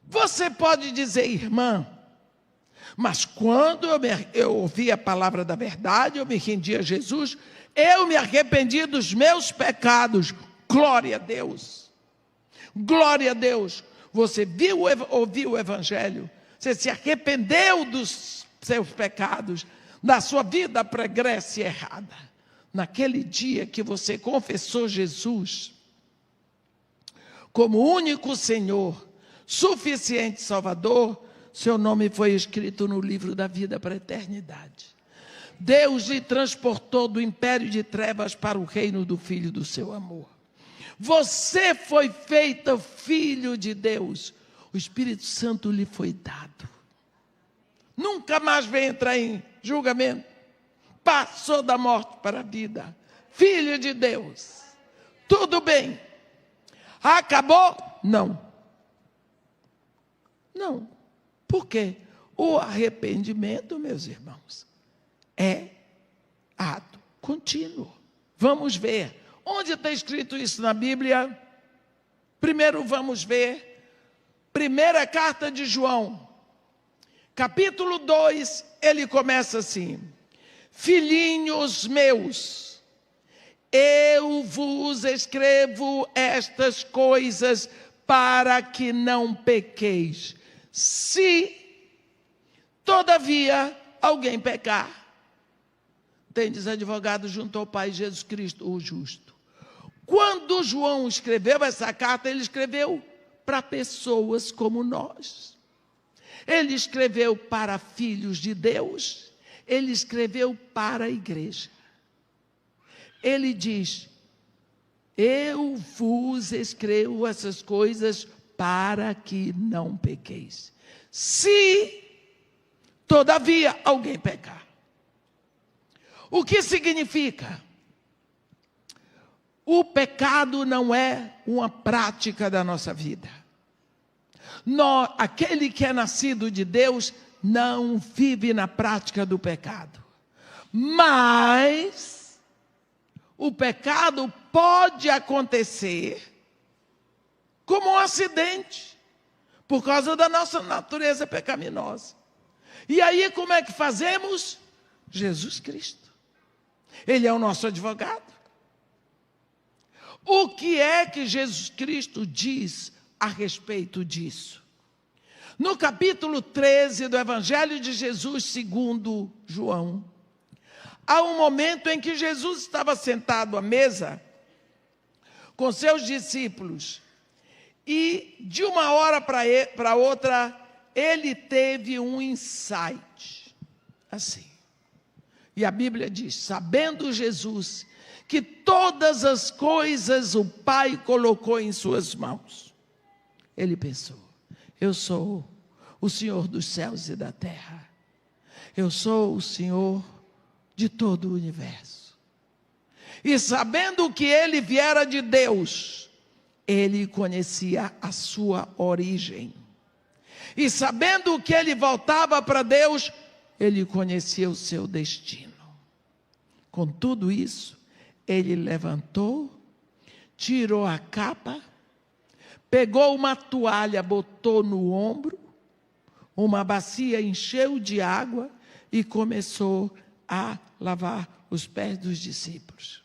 Speaker 1: Você pode dizer, irmã, Mas quando eu ouvi a palavra da verdade, eu me rendi a Jesus, eu me arrependi dos meus pecados. Glória a Deus. Glória a Deus. Você ouviu o Evangelho, você se arrependeu dos seus pecados, da sua vida pregressa e errada. Naquele dia que você confessou Jesus como único Senhor, suficiente Salvador, seu nome foi escrito no livro da vida para a eternidade. Deus lhe transportou do império de trevas para o reino do Filho do seu amor. Você foi feita filho de Deus. O Espírito Santo lhe foi dado. Nunca mais vem entrar em julgamento. Passou da morte para a vida. Filho de Deus. Tudo bem. Acabou? Não. Não. Por quê? O arrependimento, meus irmãos, é ato contínuo. Vamos ver. Onde está escrito isso na Bíblia? Primeiro vamos ver. Primeira carta de João. Capítulo 2, ele começa assim. Filhinhos meus, eu vos escrevo estas coisas para que não pequeis. Se, todavia, alguém pecar, tendes advogado junto ao Pai Jesus Cristo, o justo. Quando João escreveu essa carta, ele escreveu para pessoas como nós. Ele escreveu para filhos de Deus, ele escreveu para a igreja. Ele diz, eu vos escrevo essas coisas para que não pequeis. Se, todavia, alguém pecar. O que significa? O pecado não é uma prática da nossa vida. Aquele que é nascido de Deus não vive na prática do pecado. Mas o pecado pode acontecer como um acidente, por causa da nossa natureza pecaminosa. E aí como é que fazemos? Jesus Cristo. Ele é o nosso advogado. O que é que Jesus Cristo diz a respeito disso? No capítulo 13 do Evangelho de Jesus segundo João, há um momento em que Jesus estava sentado à mesa com seus discípulos e de uma hora para outra ele teve um insight, assim. E a Bíblia diz, sabendo Jesus que todas as coisas o Pai colocou em suas mãos, ele pensou, eu sou o Senhor dos céus e da terra, eu sou o Senhor de todo o universo. E sabendo que ele viera de Deus, ele conhecia a sua origem. E sabendo que ele voltava para Deus, ele conhecia o seu destino. Com tudo isso, ele levantou, tirou a capa, pegou uma toalha, botou no ombro, uma bacia encheu de água e começou a lavar os pés dos discípulos.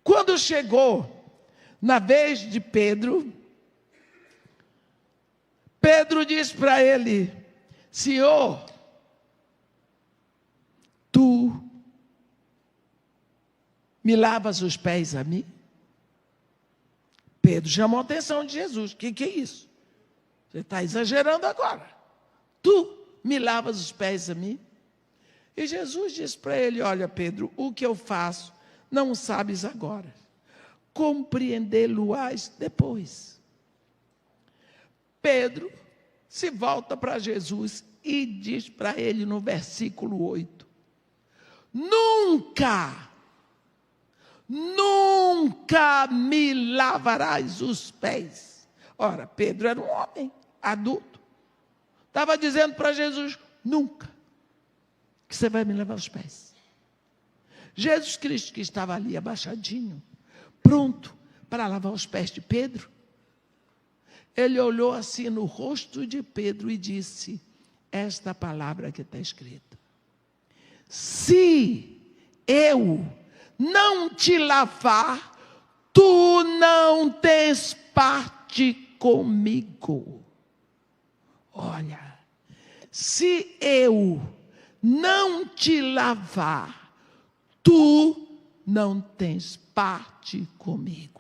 Speaker 1: Quando chegou na vez de Pedro, Pedro diz para ele, Senhor, tu me lavas os pés a mim? Pedro chamou a atenção de Jesus. O que é isso? Você está exagerando agora. Tu me lavas os pés a mim? E Jesus disse para ele, olha Pedro, o que eu faço não sabes agora. Compreendê-lo-ás depois. Pedro se volta para Jesus e diz para ele no versículo 8, nunca me lavarás os pés. Ora, Pedro era um homem adulto. Estava dizendo para Jesus, nunca que você vai me lavar os pés. Jesus Cristo, que estava ali abaixadinho, pronto para lavar os pés de Pedro, ele olhou assim no rosto de Pedro e disse, esta palavra que está escrita. Se eu não te lavar, tu não tens parte comigo. Olha, se eu não te lavar, tu não tens parte comigo.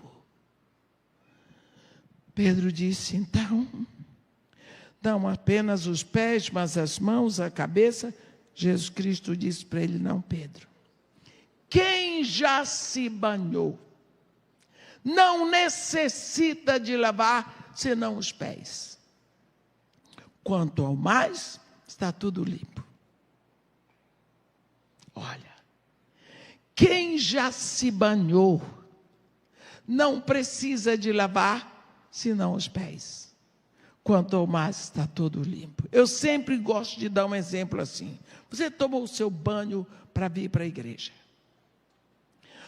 Speaker 1: Pedro disse, então, não apenas os pés, mas as mãos, a cabeça. Jesus Cristo disse para ele, não, Pedro. Quem já se banhou não necessita de lavar senão os pés. Quanto ao mais, está tudo limpo. Olha, quem já se banhou não precisa de lavar senão os pés. Quanto ao mais, está tudo limpo. Eu sempre gosto de dar um exemplo assim. Você tomou o seu banho para vir para a igreja.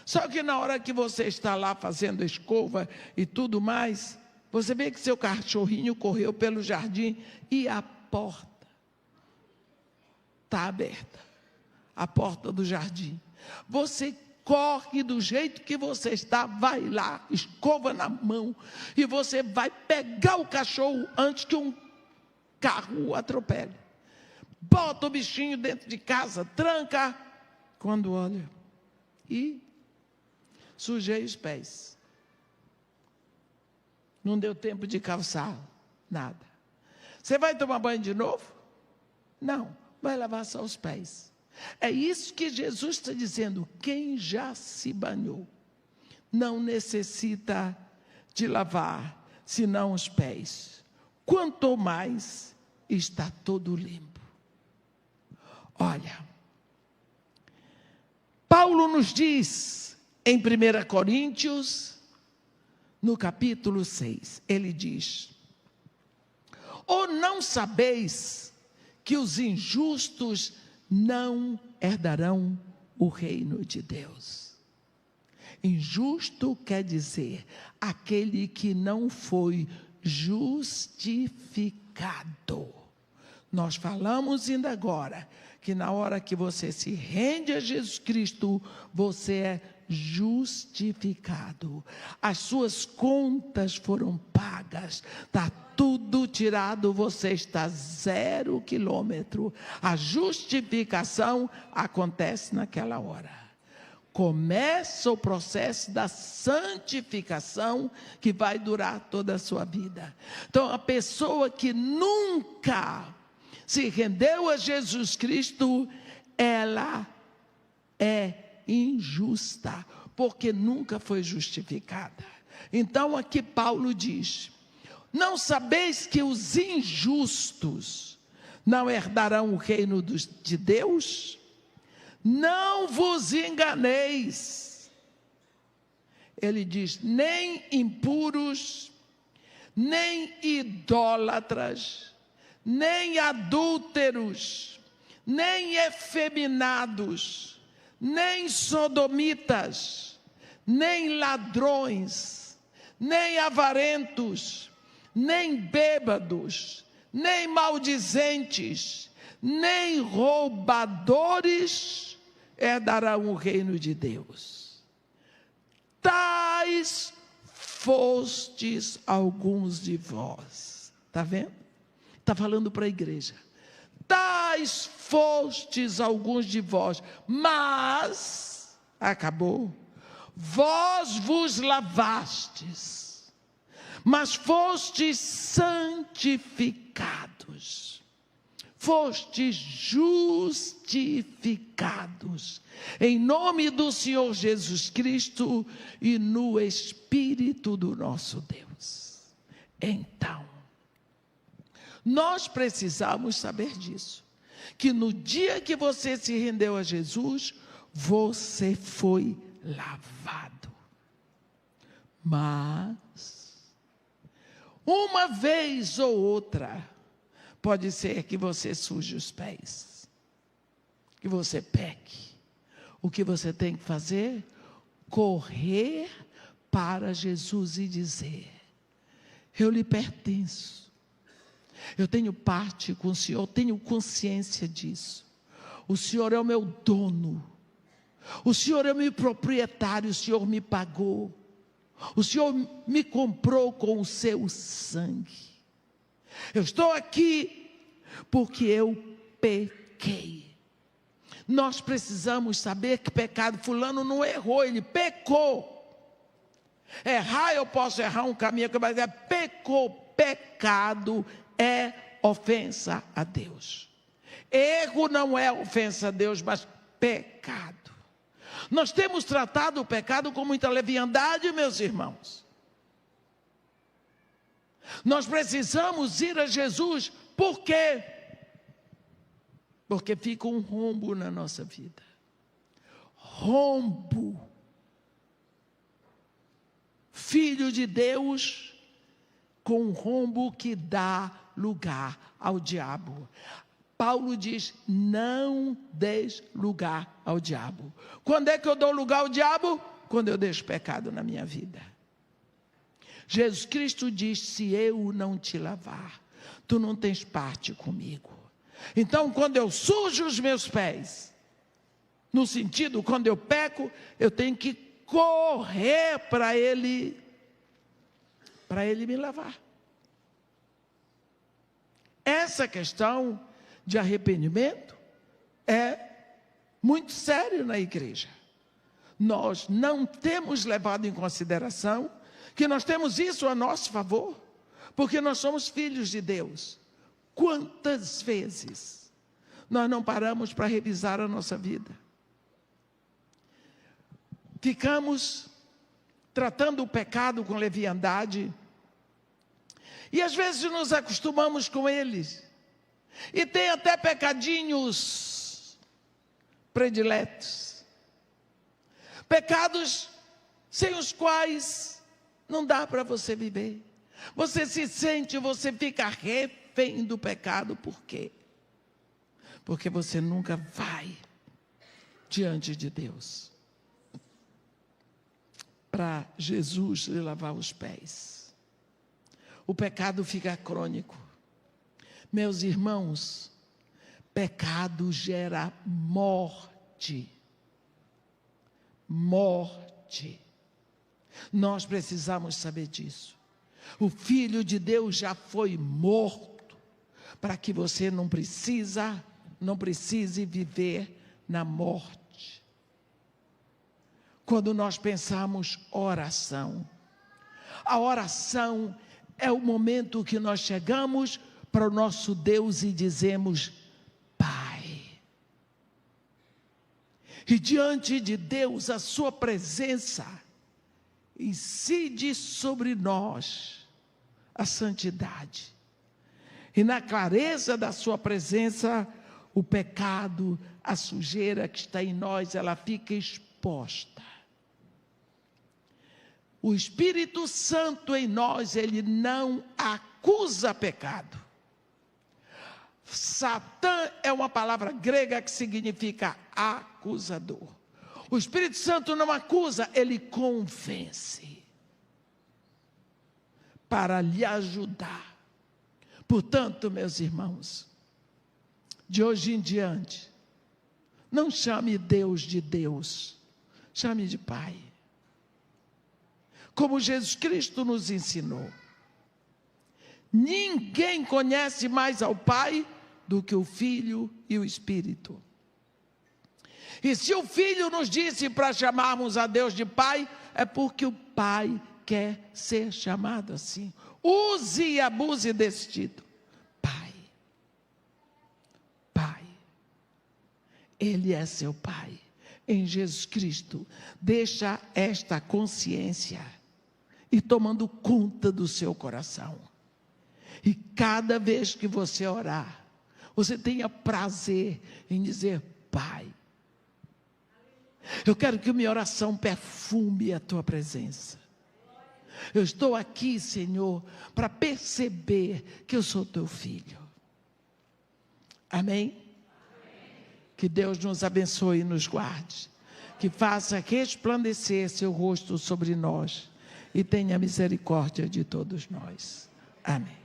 Speaker 1: Só que na hora que você está lá fazendo escova e tudo mais, você vê que seu cachorrinho correu pelo jardim e a porta está aberta. A porta do jardim. Você corre do jeito que você está, vai lá, escova na mão, e você vai pegar o cachorro antes que um carro o atropele. Bota o bichinho dentro de casa, tranca, quando olha, e sujei os pés. Não deu tempo de calçar, nada. Você vai tomar banho de novo? Não, vai lavar só os pés. É isso que Jesus está dizendo, quem já se banhou não necessita de lavar, senão os pés. Quanto mais está todo limpo. Olha, Paulo nos diz em 1 Coríntios, no capítulo 6, ele diz, ou não sabeis que os injustos não herdarão o reino de Deus? Injusto quer dizer aquele que não foi justificado. Nós falamos ainda agora que na hora que você se rende a Jesus Cristo, você é justificado. As suas contas foram pagas, está tudo tirado, você está 0 quilômetro. A justificação acontece naquela hora. Começa o processo da santificação que vai durar toda a sua vida. Então, a pessoa que nunca se rendeu a Jesus Cristo, ela é injusta, porque nunca foi justificada. Então, aqui Paulo diz, não sabeis que os injustos não herdarão o reino de Deus? Não vos enganeis. Ele diz, nem impuros, nem idólatras, nem adúlteros, nem efeminados, nem sodomitas, nem ladrões, nem avarentos, nem bêbados, nem maldizentes, nem roubadores herdarão o reino de Deus. Tais fostes alguns de vós. Está vendo? Está falando para a igreja. Tais fostes alguns de vós, mas, acabou, vós vos lavastes, mas fostes santificados, fostes justificados, em nome do Senhor Jesus Cristo e no Espírito do nosso Deus. Então, nós precisamos saber disso, que no dia que você se rendeu a Jesus, você foi lavado. Mas, uma vez ou outra, pode ser que você suje os pés, que você peque. O que você tem que fazer? Correr para Jesus e dizer, eu lhe pertenço. Eu tenho parte com o Senhor, tenho consciência disso. O Senhor é o meu dono. O Senhor é o meu proprietário, o Senhor me pagou. O Senhor me comprou com o seu sangue. Eu estou aqui porque eu pequei. Nós precisamos saber que pecado, fulano não errou, ele pecou. Errar, eu posso errar um caminho, mas pecou. Pecado é ofensa a Deus. Erro não é ofensa a Deus, mas pecado. Nós temos tratado o pecado com muita leviandade, meus irmãos. Nós precisamos ir a Jesus, por quê? Porque fica um rombo na nossa vida. Rombo. Filho de Deus com um rombo que dá lugar ao diabo. Paulo diz, não deis lugar ao diabo. Quando é que eu dou lugar ao diabo? Quando eu deixo pecado na minha vida. Jesus Cristo diz, se eu não te lavar, tu não tens parte comigo. Então, quando eu sujo os meus pés, no sentido, quando eu peco, eu tenho que correr para Ele me lavar. Essa questão de arrependimento é muito sério na igreja. Nós não temos levado em consideração que nós temos isso a nosso favor, porque nós somos filhos de Deus. Quantas vezes nós não paramos para revisar a nossa vida? Ficamos tratando o pecado com leviandade e às vezes nos acostumamos com eles. E tem até pecadinhos prediletos. Pecados sem os quais não dá para você viver. Você se sente, você fica refém do pecado. Por quê? Porque você nunca vai diante de Deus para Jesus lhe lavar os pés. O pecado fica crônico. Meus irmãos, pecado gera morte. Morte. Nós precisamos saber disso. O Filho de Deus já foi morto para que você não precise viver na morte. Quando nós pensamos oração, a oração é o momento que nós chegamos para o nosso Deus e dizemos, Pai. E diante de Deus, a sua presença incide sobre nós a santidade. E na clareza da sua presença, o pecado, a sujeira que está em nós, ela fica exposta. O Espírito Santo em nós, ele não acusa pecado. Satã é uma palavra grega que significa acusador. O Espírito Santo não acusa, ele convence para lhe ajudar. Portanto, meus irmãos, de hoje em diante, não chame Deus de Deus, chame de Pai. Como Jesus Cristo nos ensinou. Ninguém conhece mais ao Pai do que o Filho e o Espírito. E se o Filho nos disse para chamarmos a Deus de Pai, é porque o Pai quer ser chamado assim. Use e abuse desse título. Pai. Pai. Ele é seu Pai. Em Jesus Cristo, deixa esta consciência e tomando conta do seu coração. E cada vez que você orar, você tenha prazer em dizer, Pai, eu quero que minha oração perfume a tua presença. Eu estou aqui, Senhor, para perceber que eu sou teu filho. Amém? Que Deus nos abençoe e nos guarde. Que faça resplandecer seu rosto sobre nós. E tenha misericórdia de todos nós. Amém.